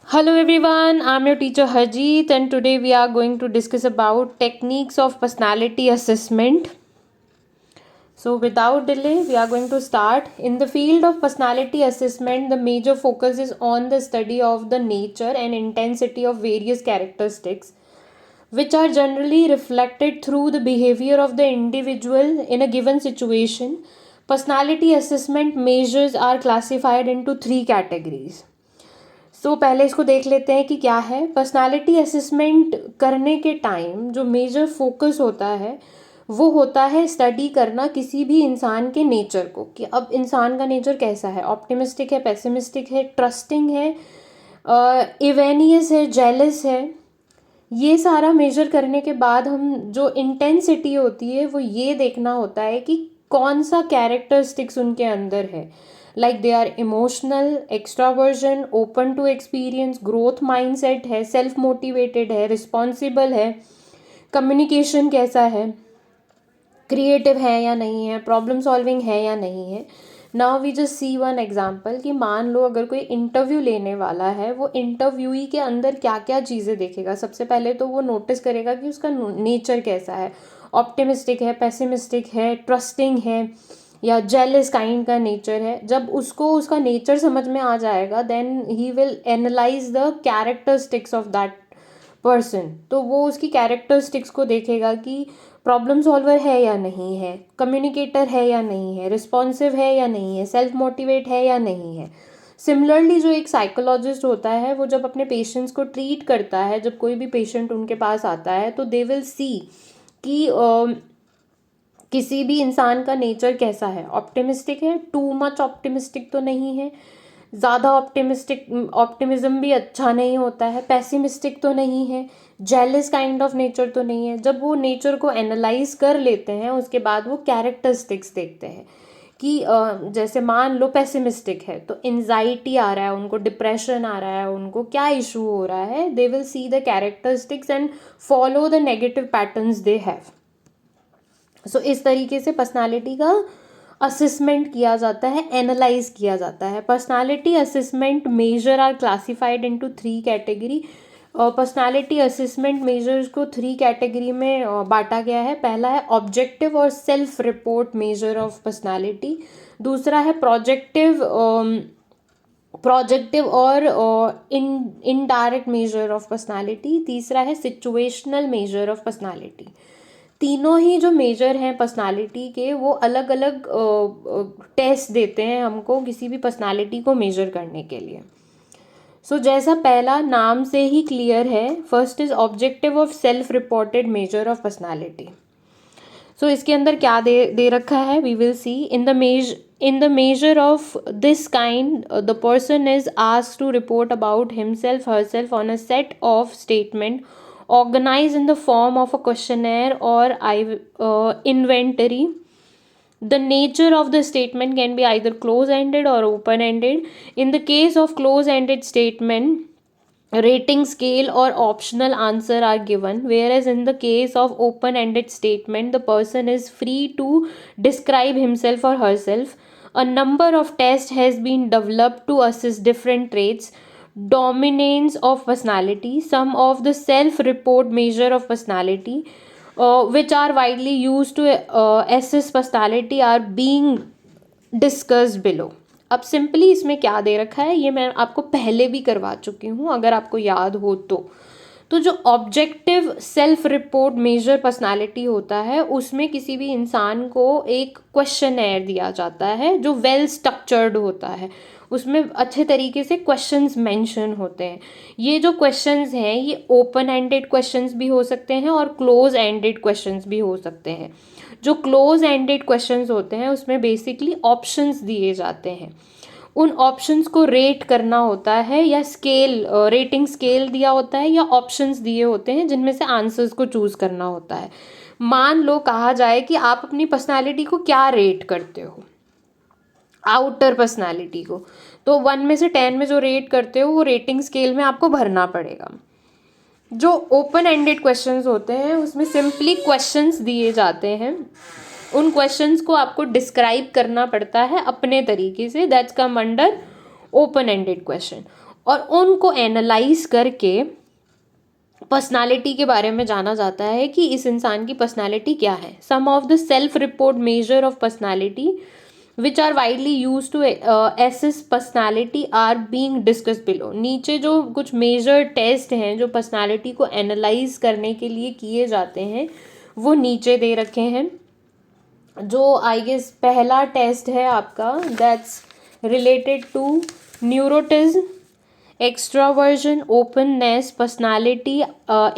Hello everyone, I'm your teacher Harjeet and today we are going to discuss about techniques of personality assessment. So without delay, we are going to start. In the field of personality assessment, the major focus is on the study of the nature and intensity of various characteristics which are generally reflected through the behavior of the individual in a given situation. Personality assessment measures are classified into three categories. पहले इसको देख लेते हैं कि क्या है। Personality assessment करने के टाइम जो मेजर फोकस होता है वो होता है स्टडी करना किसी भी इंसान के नेचर को, कि अब इंसान का नेचर कैसा है, ऑप्टिमिस्टिक है, पेसिमिस्टिक है, ट्रस्टिंग है, इवेनियस है, जेलस है। ये सारा मेजर करने के बाद हम जो इंटेंसिटी होती है वो ये देखना होता है कि कौन सा कैरेक्टरिस्टिक्स उनके अंदर है। Like they are emotional, extraversion, open to experience, growth mindset है, सेल्फ मोटिवेटेड है, रिस्पॉन्सिबल है, कम्युनिकेशन कैसा है, क्रिएटिव है या नहीं है, प्रॉब्लम सॉल्विंग है या नहीं है। Now we just see one example कि मान लो अगर कोई इंटरव्यू लेने वाला है, वो इंटरव्यूई के अंदर क्या क्या चीज़ें देखेगा। सबसे पहले तो वो नोटिस करेगा कि उसका नेचर कैसा है, ऑप्टिमिस्टिक है, पेसिमिस्टिक है, ट्रस्टिंग है या जेलस काइंड का नेचर है। जब उसको उसका नेचर समझ में आ जाएगा then he will analyse the characteristics of that person. तो वो उसकी कैरेक्टरिस्टिक्स को देखेगा कि प्रॉब्लम सॉल्वर है या नहीं है, कम्युनिकेटर है या नहीं है, रिस्पॉन्सिव है या नहीं है, सेल्फ मोटिवेट है या नहीं है। सिमिलरली जो एक साइकोलॉजिस्ट होता है वो जब अपने पेशेंट्स को ट्रीट करता है, जब कोई भी पेशेंट उनके पास आता है तो दे विल सी कि किसी भी इंसान का नेचर कैसा है। ऑप्टिमिस्टिक है, टू मच ऑप्टिमिस्टिक तो नहीं है, ज़्यादा ऑप्टिमिज्म भी अच्छा नहीं होता है, पेसिमिस्टिक तो नहीं है, जेलस काइंड ऑफ नेचर तो नहीं है। जब वो नेचर को एनालाइज कर लेते हैं उसके बाद वो कैरेक्टरिस्टिक्स देखते हैं कि जैसे मान लो पेसिमिस्टिक है तो एंजाइटी आ रहा है उनको, डिप्रेशन आ रहा है उनको, क्या इशू हो रहा है। They will see the characteristics and follow the negative patterns they have. So इस तरीके से पर्सनालिटी का असेसमेंट किया जाता है, एनालाइज किया जाता है। Personality assessment measure are classified into three category. Personality assessment measures को थ्री कैटेगरी में बांटा गया है। पहला है ऑब्जेक्टिव और self report measure of personality. दूसरा है प्रोजेक्टिव और इनडायरेक्ट मेजर ऑफ पर्सनालिटी। तीसरा है सिचुएशनल मेजर ऑफ पर्सनालिटी। तीनों ही जो मेजर हैं पर्सनालिटी के वो अलग अलग टेस्ट देते हैं हमको किसी भी पर्सनालिटी को मेजर करने के लिए। सो जैसा पहला नाम से ही क्लियर है, first is objective of self reported measure of personality. So इसके अंदर क्या दे रखा है, we will see in the measure of this kind the person is asked to report about himself herself on a set of statement organized in the form of a questionnaire or inventory. The nature of the statement can be either close ended or open ended. In the case of close ended statement, rating scale or optional answer are given, whereas in the case of open ended statement the person is free to describe himself or herself. A number of tests has been developed to assess different traits, dominance of personality. Some of the self report measure of personality which are widely used to assess personality are being discussed below. अब simply इसमें क्या दे रखा है ये मैं आपको पहले भी करवा चुकी हूँ अगर आपको याद हो तो जो objective self report measure personality होता है उसमें किसी भी इंसान को एक क्वेश्चनएयर दिया जाता है जो वेल स्ट्रक्चर्ड होता है। उसमें अच्छे तरीके से क्वेश्चंस मेंशन होते हैं। ये जो क्वेश्चंस हैं ये ओपन एंडेड क्वेश्चंस भी हो सकते हैं और क्लोज एंडेड क्वेश्चंस भी हो सकते हैं। जो क्लोज एंडेड क्वेश्चंस होते हैं उसमें बेसिकली ऑप्शंस दिए जाते हैं, उन ऑप्शंस को रेट करना होता है या रेटिंग स्केल दिया होता है या ऑप्शंस दिए होते हैं जिनमें से आंसर्स को चूज करना होता है। मान लो कहा जाए कि आप अपनी पर्सनालिटी को क्या रेट करते हो, आउटर पर्सनालिटी को, तो 1 में से 10 में जो रेट करते हो वो रेटिंग स्केल में आपको भरना पड़ेगा। जो ओपन एंडेड क्वेश्चंस होते हैं उसमें सिंपली क्वेश्चंस दिए जाते हैं, उन क्वेश्चंस को आपको डिस्क्राइब करना पड़ता है अपने तरीके से, that's come under open ended question. और उनको एनालाइज करके पर्सनालिटी के बारे में जाना जाता है कि इस इंसान की पर्सनालिटी क्या है. Some of the self report measure of personality which are widely used to assess personality are being discussed below. नीचे जो कुछ मेजर टेस्ट हैं जो पर्सनालिटी को एनालाइज करने के लिए किए जाते हैं वो नीचे दे रखे हैं. जो आई गेस पहला टेस्ट है आपका, that's related to neuroticism, extraversion, openness, personality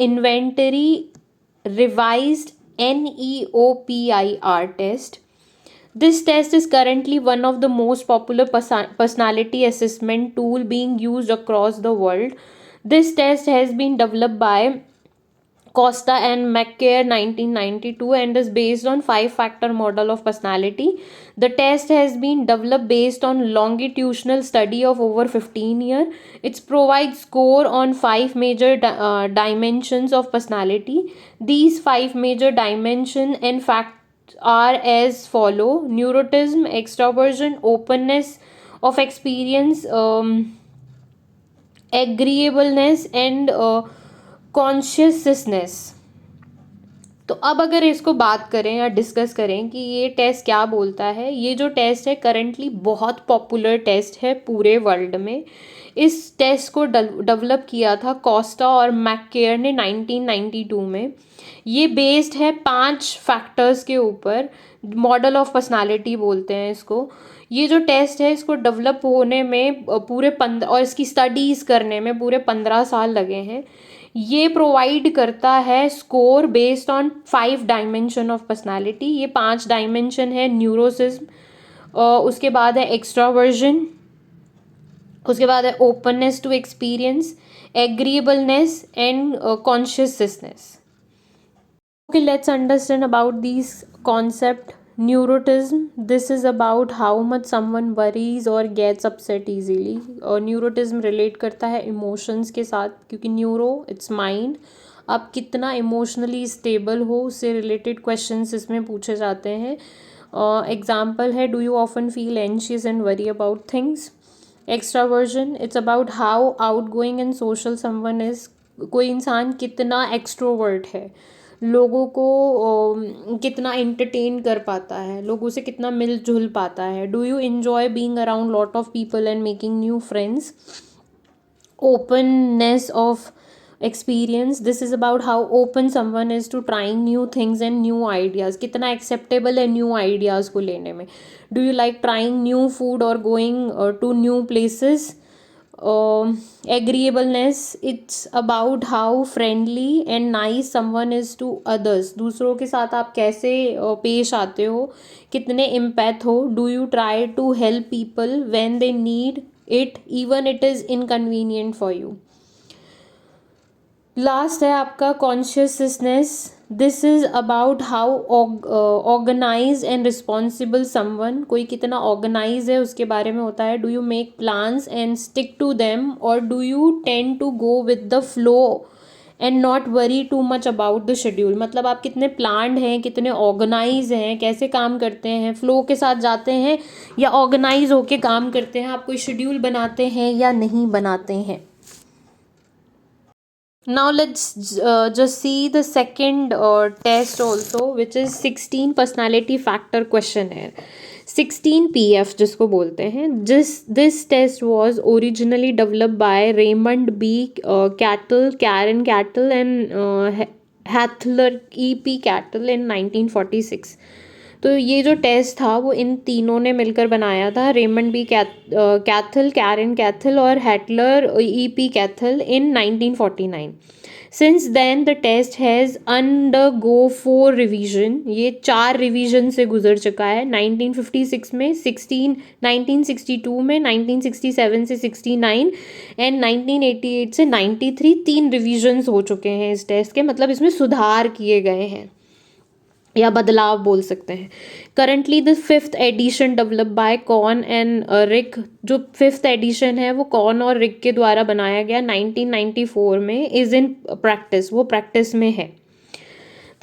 inventory, revised NEOPIR test. This test is currently one of the most popular personality assessment tool being used across the world. This test has been developed by Costa and McCare 1992 and is based on 5-factor model of personality. The test has been developed based on longitudinal study of over 15 years. It provides score on 5 major dimensions of personality. These 5 major dimensions and facts are as follow: neuroticism, extroversion, openness of experience, agreeableness and consciousness. तो अब अगर इसको बात करें या discuss करें कि ये टेस्ट क्या बोलता है. ये जो टेस्ट है करंटली बहुत पॉपुलर टेस्ट है पूरे वर्ल्ड में. इस टेस्ट को डेवलप किया था कॉस्टा और मैककेयर ने 1992 में. ये बेस्ड है 5 फैक्टर्स के ऊपर. मॉडल ऑफ पर्सनालिटी बोलते हैं इसको. ये जो टेस्ट है इसको डेवलप होने में पूरे 15 और इसकी स्टडीज़ करने में पूरे 15 साल लगे हैं. ये प्रोवाइड करता है score based on 5 dimension of personality. ये 5 डायमेंशन है: न्यूरोसिज्म, उसके बाद है एक्सट्रावर्जन, उसके बाद है openness to experience, agreeableness and consciousness. Okay, let's understand about these concept. Neuroticism, this is about how much someone worries or gets upset easily. Neuroticism relate करता है इमोशंस के साथ, क्योंकि न्यूरो इट्स माइंड. आप कितना इमोशनली स्टेबल हो उससे related questions इसमें पूछे जाते हैं. एग्जाम्पल है, do you often feel anxious and worry about things. Extraversion, it's about how outgoing and social someone is. कोई इंसान कितना एक्सट्रोवर्ट है, लोगों को कितना एंटरटेन कर पाता है, लोगों से कितना मिलजुल पाता है. Do you enjoy being around lot of people and making new friends. Openness of experience, this is about how open someone is to trying new things and new ideas. कितना एक्सेप्टेबल है न्यू आइडियाज़ को लेने में. Do you like trying new food और going to new places. agreeableness, it's about how friendly and nice someone is to others. दूसरों के साथ आप कैसे पेश आते हो, कितने एम्पैथ हो. Do you try to help people when they need it even it is inconvenient for you. Last है आपका consciousness. This is about how organize and responsible someone. कोई कितना ऑर्गेनाइज है उसके बारे में होता है. Do you make plans and stick to them और do you tend to go with the flow and not worry too much about the schedule. मतलब आप कितने प्लान्ड हैं, कितने ऑर्गेनाइज हैं, कैसे काम करते हैं, फ्लो के साथ जाते हैं या ऑर्गेनाइज होके काम करते हैं. आप कोई शेड्यूल बनाते हैं या नहीं बनाते हैं. Now let's just see the second test also, which is 16 personality factor questionnaire. 16 PF जिसको बोलते हैं. This test was originally developed by Raymond B. Cattell, Karen Cattell and Hathler E.P. Cattell in 1946. तो ये जो टेस्ट था वो इन तीनों ने मिलकर बनाया था. Raymond B Cattell, Karen Cattell और हैटलर E.P. Kaithal in 1949. Since then the test has undergo 4 revision. ये 4 रिवीजन से गुजर चुका है. 1956 में, 1962 में, 1967 से 69 एंड 1988 से 93. 3 रिवीजन्स हो चुके हैं इस टेस्ट के. मतलब इसमें सुधार किए गए हैं या बदलाव बोल सकते हैं. Currently the 5th edition develop by कॉन एंड रिक. जो 5th एडिशन है वो कॉन और रिक के द्वारा बनाया गया 1994 में. इज़ इन प्रैक्टिस, वो प्रैक्टिस में है.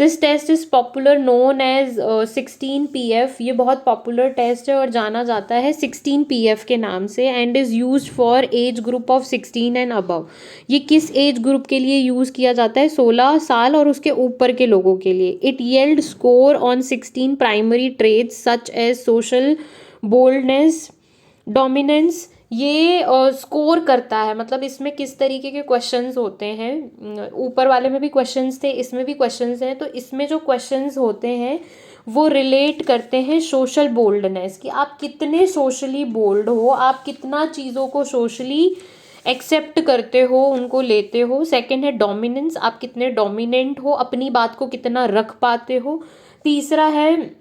This test is popular known as 16PF। ये बहुत पॉपुलर टेस्ट है और जाना जाता है 16PF के नाम से, and is use for age group of 16 and above. ये किस एज ग्रुप के लिए यूज़ किया जाता है? 16 साल और उसके ऊपर के लोगों के लिए। It yield score on 16 primary traits such as social boldness, dominance. ये स्कोर करता है, मतलब इसमें किस तरीके के क्वेश्चंस होते हैं। ऊपर वाले में भी क्वेश्चंस थे, इसमें भी क्वेश्चंस हैं। तो इसमें जो क्वेश्चंस होते हैं वो रिलेट करते हैं सोशल बोल्डनेस, कि आप कितने सोशली बोल्ड हो, आप कितना चीज़ों को सोशली एक्सेप्ट करते हो, उनको लेते हो। सेकंड है डोमिनेंस, आप कितने डोमिनेंट हो, अपनी बात को कितना रख पाते हो। तीसरा है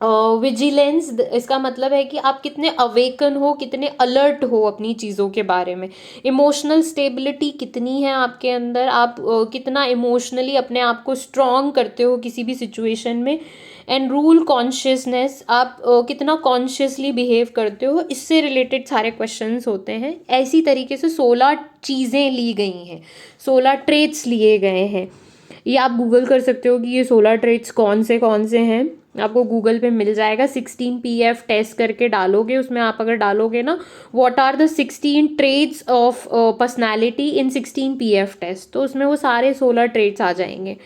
विजिलेंस, इसका मतलब है कि आप कितने अवेकन हो, कितने अलर्ट हो अपनी चीज़ों के बारे में। इमोशनल स्टेबिलिटी कितनी है आपके अंदर, आप कितना इमोशनली अपने आप को स्ट्रॉन्ग करते हो किसी भी सिचुएशन में। एंड रूल कॉन्शियसनेस, आप कितना कॉन्शियसली बिहेव करते हो, इससे रिलेटेड सारे क्वेश्चंस होते हैं। ऐसी तरीके से 16 चीज़ें ली गई हैं, 16 ट्रेट्स लिए गए हैं। ये आप गूगल कर सकते हो कि ये 16 ट्रेट्स कौन से हैं, आपको गूगल पे मिल जाएगा। 16PF टेस्ट करके डालोगे, उसमें आप अगर डालोगे ना what are the 16 traits of personality in 16PF test, तो उसमें वो सारे 16 ट्रेट्स आ जाएंगे।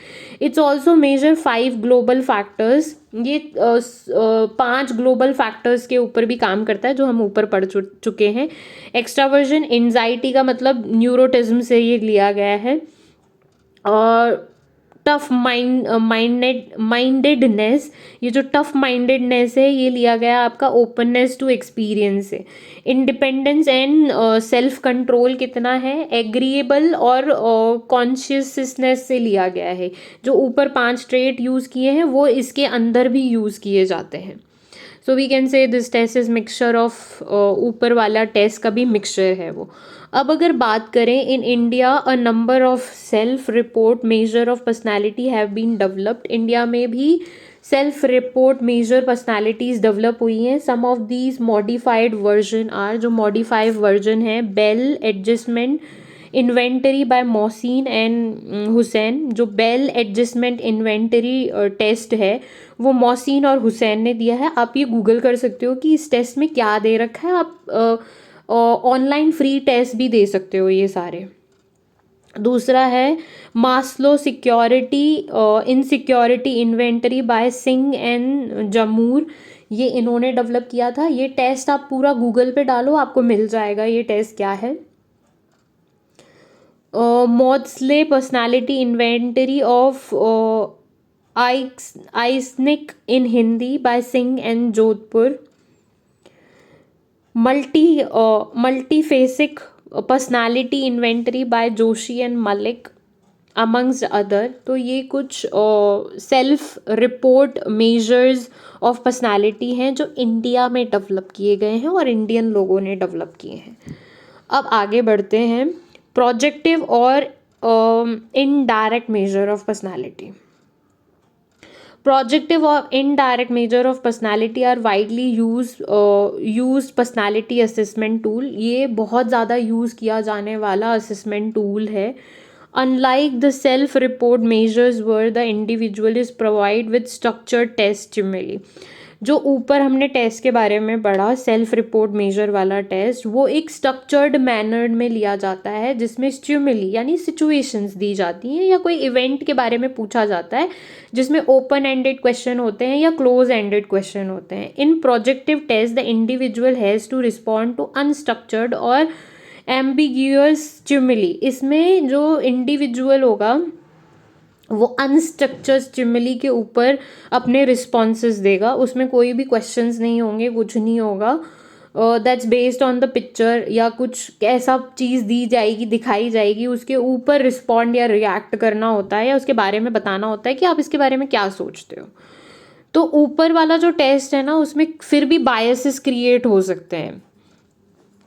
It's also measure 5 global factors. ये 5 ग्लोबल फैक्टर्स के ऊपर भी काम करता है जो हम ऊपर पढ़ चुके हैं। एक्स्ट्रावर्जन, एंजाइटी का मतलब न्यूरोटिज्म से ये लिया गया है। और टफ माइंडेडनेस, ये जो टफ माइंडेडनेस है ये लिया गया आपका ओपननेस टू एक्सपीरियंस से। इंडिपेंडेंस एंड सेल्फ कंट्रोल कितना है, एग्रीएबल और कॉन्शियसनेस से लिया गया है। जो ऊपर 5 ट्रेट यूज़ किए हैं वो इसके अंदर भी यूज़ किए जाते हैं। So we can say this test is mixture of, ऊपर वाला टेस्ट का भी मिक्सचर है वो। अब अगर बात करें in India, a number of self report measure of personality have been developed. India में भी self report measure personalities develop हुई हैं। Some of these modified version are, जो मॉडिफाइड वर्जन है, Bell adjustment inventory by Mohsin and Husain. जो Bell adjustment inventory test है वो मोहसिन और हुसैन ने दिया है। आप ये गूगल कर सकते हो कि इस टेस्ट में क्या दे रखा है, आप ऑनलाइन फ्री टेस्ट भी दे सकते हो ये सारे। दूसरा है Maslow security insecurity inventory by Singh and Jamuar. ये इन्होंने डेवलप किया था। ये टेस्ट आप पूरा गूगल पे डालो, आपको मिल जाएगा ये टेस्ट क्या है। Maudsley personality inventory of Eysenck in Hindi by Singh and Jodhpur. Multiphasic personality inventory by Joshi and Malik amongst other. तो ये कुछ self report measures of personality हैं जो इंडिया में डेवलप किए गए हैं और इंडियन लोगों ने डेवलप किए हैं। अब आगे बढ़ते हैं। प्रोजेक्टिव और indirect major of personality. Projective or indirect measure of personality are widely used personality assessment tool। ये बहुत ज़्यादा यूज़ किया जाने वाला assessment tool है। Unlike the self-report measures where the individual is provided with structured test stimuli, जो ऊपर हमने टेस्ट के बारे में पढ़ा, सेल्फ रिपोर्ट मेजर वाला टेस्ट, वो एक स्ट्रक्चर्ड मैनर में लिया जाता है जिसमें स्टिमुली यानी सिचुएशंस दी जाती हैं या कोई इवेंट के बारे में पूछा जाता है, जिसमें ओपन एंडेड क्वेश्चन होते हैं या क्लोज एंडेड क्वेश्चन होते हैं। In projective test the individual has to respond to unstructured और एम्बिग्यूअस स्टिमुली। इसमें जो इंडिविजुअल होगा वो अनस्ट्रक्चर्ड स्टिमुली के ऊपर अपने रिस्पॉन्सेस देगा। उसमें कोई भी क्वेश्चंस नहीं होंगे, कुछ नहीं होगा। That's based on the picture, या कुछ ऐसा चीज़ दी जाएगी, दिखाई जाएगी, उसके ऊपर रिस्पॉन्ड या रिएक्ट करना होता है या उसके बारे में बताना होता है कि आप इसके बारे में क्या सोचते हो। तो ऊपर वाला जो टेस्ट है ना उसमें फिर भी बायसेस क्रिएट हो सकते हैं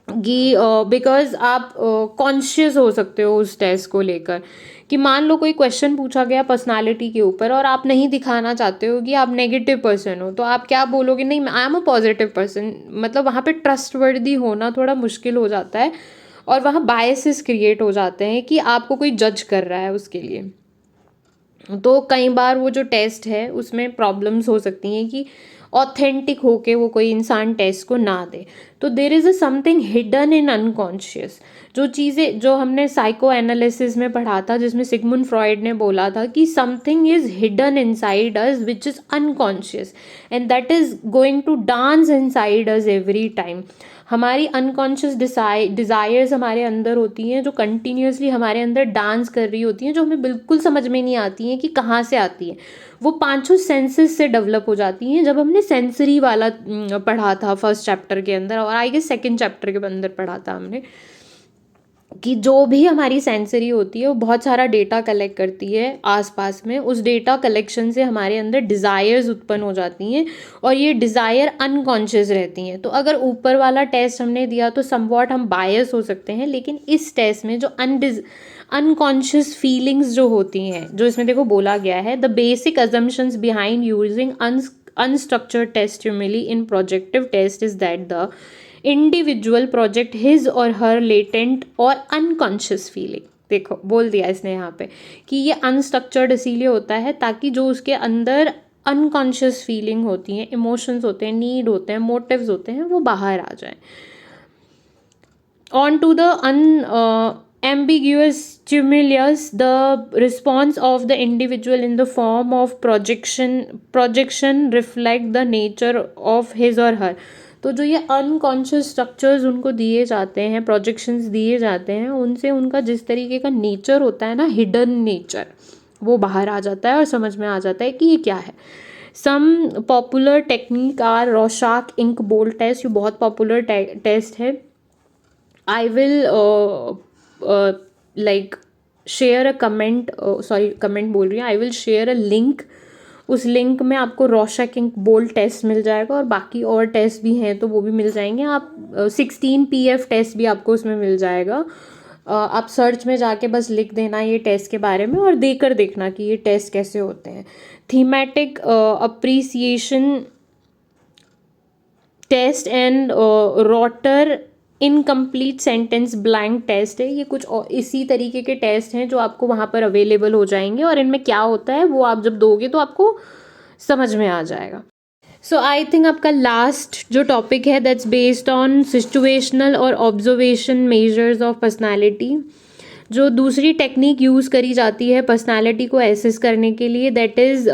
कि बिकॉज आप कॉन्शियस हो सकते हो उस टेस्ट को लेकर कि मान लो कोई क्वेश्चन पूछा गया पर्सनालिटी के ऊपर और आप नहीं दिखाना चाहते हो कि आप नेगेटिव पर्सन हो, तो आप क्या बोलोगे, नहीं I am a positive person. मतलब वहाँ पे ट्रस्टवर्दी होना थोड़ा मुश्किल हो जाता है और वहाँ बायसेस क्रिएट हो जाते हैं कि आपको कोई जज कर रहा है उसके लिए। तो कई बार वो जो टेस्ट है उसमें प्रॉब्लम्स हो सकती हैं कि ऑथेंटिक होके वो कोई इंसान टेस्ट को ना दे। तो there is a something hidden in unconscious, जो चीज़ें जो हमने साइको एनालिसिस में पढ़ा था, जिसमें सिगमुंड फ्रॉइड ने बोला था कि something is hidden inside us which is unconscious and that is going to dance inside us every time. हमारी अनकॉन्शियस डिज़ायर्स हमारे अंदर होती हैं जो कंटिन्यूसली हमारे अंदर डांस कर रही होती हैं, जो हमें बिल्कुल समझ में नहीं आती हैं कि कहाँ से आती हैं। वो पांचों सेंसेस से डेवलप हो जाती हैं। जब हमने सेंसरी वाला पढ़ा था फर्स्ट चैप्टर के अंदर, और आई गेस सेकंड चैप्टर के अंदर पढ़ा था हमने, कि जो भी हमारी सेंसरी होती है वो बहुत सारा डेटा कलेक्ट करती है आसपास में। उस डेटा कलेक्शन से हमारे अंदर डिज़ायर्स उत्पन्न हो जाती हैं और ये डिज़ायर अनकॉन्शियस रहती हैं। तो अगर ऊपर वाला टेस्ट हमने दिया तो समवॉट हम बायस हो सकते हैं, लेकिन इस टेस्ट में जो अनकॉन्शियस फीलिंग्स जो होती हैं, जो इसमें देखो बोला गया है, the basic assumptions behind using unstructured test stimuli in projective test is that the individual project his or her latent और unconscious feeling। देखो बोल दिया इसने यहाँ पे कि ये अनस्ट्रक्चर्ड इसीलिए होता है ताकि जो उसके अंदर अनकॉन्शियस फीलिंग होती हैं, इमोशंस होते हैं, नीड होते हैं, मोटिव्स होते हैं, वो बाहर आ जाए। On to the ambiguous stimulus, the response of the individual in the form of projection reflect the nature of his or her। तो जो ये अनकॉन्शियस स्ट्रक्चर्स उनको दिए जाते हैं, प्रोजेक्शंस दिए जाते हैं, उनसे उनका जिस तरीके का नेचर होता है ना, हिडन नेचर, वो बाहर आ जाता है और समझ में आ जाता है कि ये क्या है। Some popular technique are Rorschach ink blot test, ये बहुत पॉपुलर टेस्ट है। I will like share a comment, comment बोल रही हूँ, I will share a link। उस लिंक में आपको रॉशाक इंक बोल्ड टेस्ट मिल जाएगा और बाकी और टेस्ट भी हैं तो वो भी मिल जाएंगे। आप 16 PF टेस्ट भी आपको उसमें मिल जाएगा। आप सर्च में जाके बस लिख देना ये टेस्ट के बारे में और देकर देखना कि ये टेस्ट कैसे होते हैं। Thematic appreciation test and Rotter incomplete sentence blank test है। ये कुछ इसी तरीके के टेस्ट हैं जो आपको वहाँ पर अवेलेबल हो जाएंगे और इनमें क्या होता है वो आप जब दोगे तो आपको समझ में आ जाएगा। सो आई थिंक आपका लास्ट जो टॉपिक है दैट्स बेस्ड ऑन सिचुएशनल और ऑब्जर्वेशन मेजर्स ऑफ पर्सनैलिटी। जो दूसरी टेक्निक यूज़ करी जाती है पर्सनालिटी को एसेस करने के लिए, दैट इज़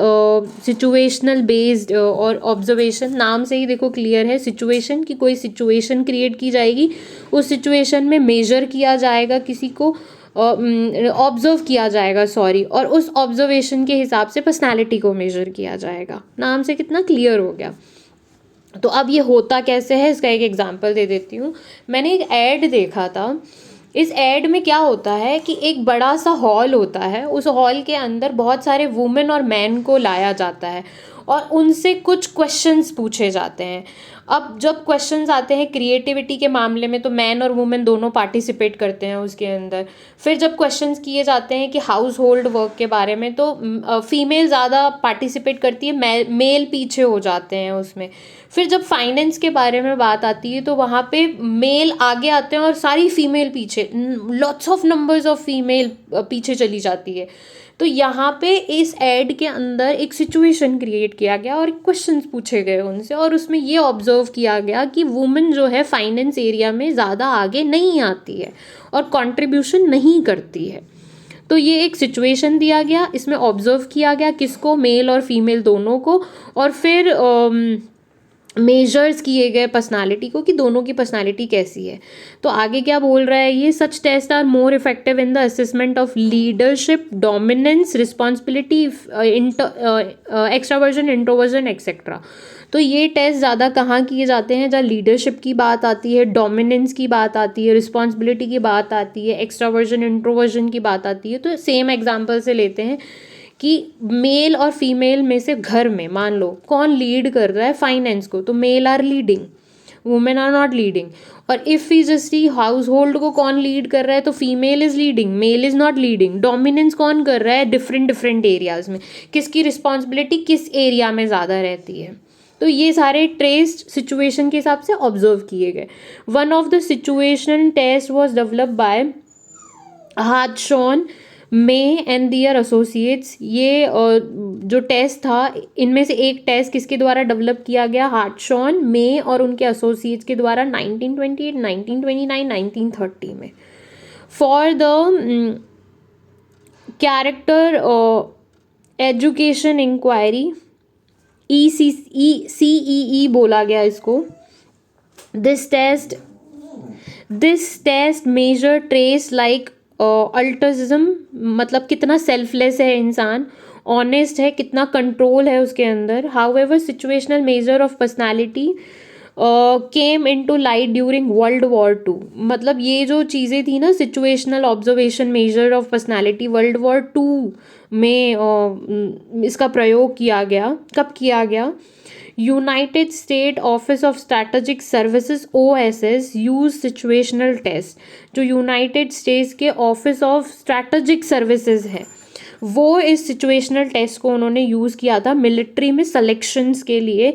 सिचुएशनल बेस्ड और ऑब्जर्वेशन। नाम से ही देखो क्लियर है, सिचुएशन की कोई सिचुएशन क्रिएट की जाएगी, उस सिचुएशन में मेजर किया जाएगा, किसी को ऑब्जर्व किया जाएगा और उस ऑब्जर्वेशन के हिसाब से पर्सनालिटी को मेजर किया जाएगा। नाम से कितना क्लियर हो गया। तो अब ये होता कैसे है इसका एक एग्जांपल दे देती हूँ। मैंने एक ऐड देखा था। इस ऐड में क्या होता है कि एक बड़ा सा हॉल होता है, उस हॉल के अंदर बहुत सारे वुमेन और मैन को लाया जाता है और उनसे कुछ क्वेश्चंस पूछे जाते हैं। अब जब क्वेश्चंस आते हैं क्रिएटिविटी के मामले में तो मैन और वुमेन दोनों पार्टिसिपेट करते हैं उसके अंदर। फिर जब क्वेश्चंस किए जाते हैं कि हाउस होल्ड वर्क के बारे में तो फीमेल ज़्यादा पार्टिसिपेट करती है, मेल पीछे हो जाते हैं उसमें। फिर जब फाइनेंस के बारे में बात आती है तो वहाँ पे मेल आगे आते हैं और सारी फीमेल पीछे, lots of numbers of female पीछे चली जाती है। तो यहाँ पे इस ऐड के अंदर एक सिचुएशन क्रिएट किया गया और क्वेश्चंस पूछे गए उनसे और उसमें ये ऑब्जर्व किया गया कि वुमेन जो है फाइनेंस एरिया में ज़्यादा आगे नहीं आती है और कंट्रीब्यूशन नहीं करती है। तो ये एक सिचुएशन दिया गया, इसमें ऑब्जर्व किया गया किसको, मेल और फीमेल दोनों को, और फिर मेजर्स किए गए पर्सनालिटी को कि दोनों की पर्सनालिटी कैसी है। तो आगे क्या बोल रहा है ये, such test are more effective in the assessment of leadership, dominance, responsibility, extraversion, introversion etcetera. तो ये टेस्ट ज़्यादा कहाँ किए जाते हैं, जहाँ लीडरशिप की बात आती है, डोमिनेंस की बात आती है, रिस्पॉन्सिबिलिटी की बात आती है, एक्सट्रावर्जन इंट्रोवर्जन की बात आती है। तो सेम एग्जाम्पल से लेते हैं कि मेल और फीमेल में से घर में मान लो कौन लीड कर रहा है फाइनेंस को, तो male are leading, women are not leading. और if we just see household को कौन लीड कर रहा है तो female is leading, male is not leading. Dominance कौन कर रहा है, डिफरेंट एरियाज़ में, किसकी रिस्पॉन्सिबिलिटी किस एरिया में ज़्यादा रहती है। तो ये सारे ट्रेस्ड सिचुएशन के हिसाब से ऑब्जर्व किए गए। One of the situation test was developed by Hartshorne May and their associates, ये जो टेस्ट था इनमें से एक टेस्ट किसके द्वारा डेवलप किया गया, हार्टशॉन, मे और उनके एसोसिएट्स के द्वारा 1928, 1929, 1930 में। For the character education inquiry, CEE बोला गया इसको। This test measure traits like altruism, मतलब कितना सेल्फलेस है इंसान, ऑनेस्ट है, कितना कंट्रोल है उसके अंदर। However situational measure of personality came into light during World War two, मतलब ये जो चीज़ें थी ना, situational observation measure of personality, World War two में इसका प्रयोग किया गया। कब किया गया? United State office of strategic services OSS use situational test. जो यूनाइटेड स्टेट्स के ऑफिस ऑफ स्ट्रैटेजिक सर्विसेज है वो इस सिचुएशनल टेस्ट को उन्होंने यूज़ किया था मिलिट्री में सिलेक्शंस के लिए।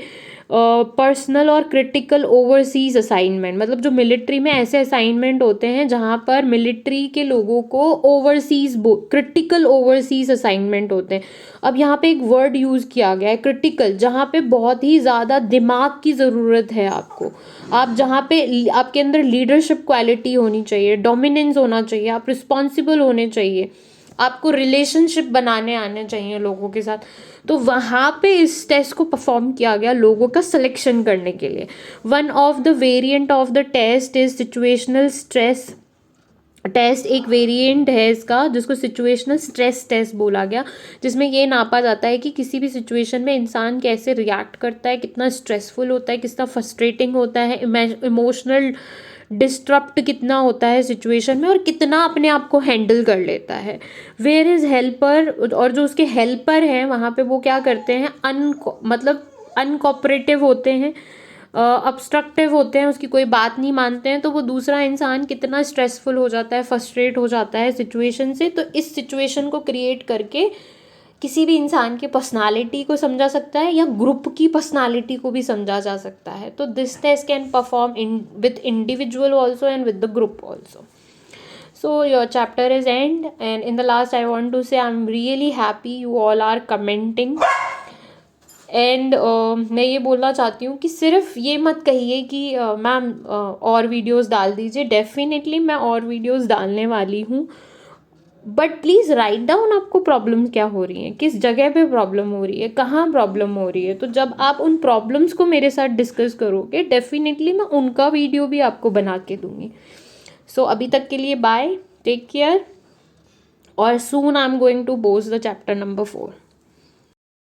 पर्सनल और क्रिटिकल ओवरसीज असाइनमेंट, मतलब जो मिलिट्री में ऐसे असाइनमेंट होते हैं जहाँ पर मिलिट्री के लोगों को ओवरसीज क्रिटिकल ओवरसीज असाइनमेंट होते हैं। अब यहाँ पे एक वर्ड यूज़ किया गया है क्रिटिकल, जहाँ पे बहुत ही ज़्यादा दिमाग की ज़रूरत है आपको। आप जहाँ पे आपके अंदर लीडरशिप क्वालिटी होनी चाहिए, डोमिनेंस होना चाहिए, आप रिस्पॉन्सिबल होने चाहिए, आपको रिलेशनशिप बनाने आने चाहिए लोगों के साथ। तो वहाँ पे इस टेस्ट को परफॉर्म किया गया लोगों का सिलेक्शन करने के लिए। One of the variant of the test is situational stress test. एक वेरिएंट है इसका जिसको सिचुएशनल स्ट्रेस टेस्ट बोला गया, जिसमें ये नापा जाता है कि किसी भी सिचुएशन में इंसान कैसे रिएक्ट करता है, कितना स्ट्रेसफुल होता है, कितना फ्रस्ट्रेटिंग होता है, इमोशनल डिस्टर्ब्ड कितना होता है सिचुएशन में, और कितना अपने आप को हैंडल कर लेता है। वेयर इज़ हेल्पर, और जो उसके हेल्पर हैं वहाँ पे वो क्या करते हैं, मतलब अनकोऑपरेटिव होते हैं, ऑब्स्ट्रक्टिव होते हैं, उसकी कोई बात नहीं मानते हैं। तो वो दूसरा इंसान कितना स्ट्रेसफुल हो जाता है, फ्रस्ट्रेट हो जाता है सिचुएशन से। तो इस सिचुएशन को क्रिएट करके किसी भी इंसान की पर्सनालिटी को समझा सकता है या ग्रुप की पर्सनालिटी को भी समझा जा सकता है। तो this test can perform with individual also and with the group also. So your chapter is end, and in the last I want to say I'm really happy you all are commenting. And मैं ये बोलना चाहती हूँ कि सिर्फ ये मत कहिए कि मैम और वीडियोस डाल दीजिए। डेफिनेटली मैं और वीडियोस डालने वाली हूँ, बट प्लीज़ राइट डाउन आपको प्रॉब्लम क्या हो रही है, किस जगह पे प्रॉब्लम हो रही है, कहाँ प्रॉब्लम हो रही है। तो जब आप उन प्रॉब्लम्स को मेरे साथ डिस्कस करोगे डेफिनेटली मैं उनका वीडियो भी आपको बना के दूँगी। सो अभी तक के लिए बाय, टेक केयर, और soon I am going to post the chapter number 4।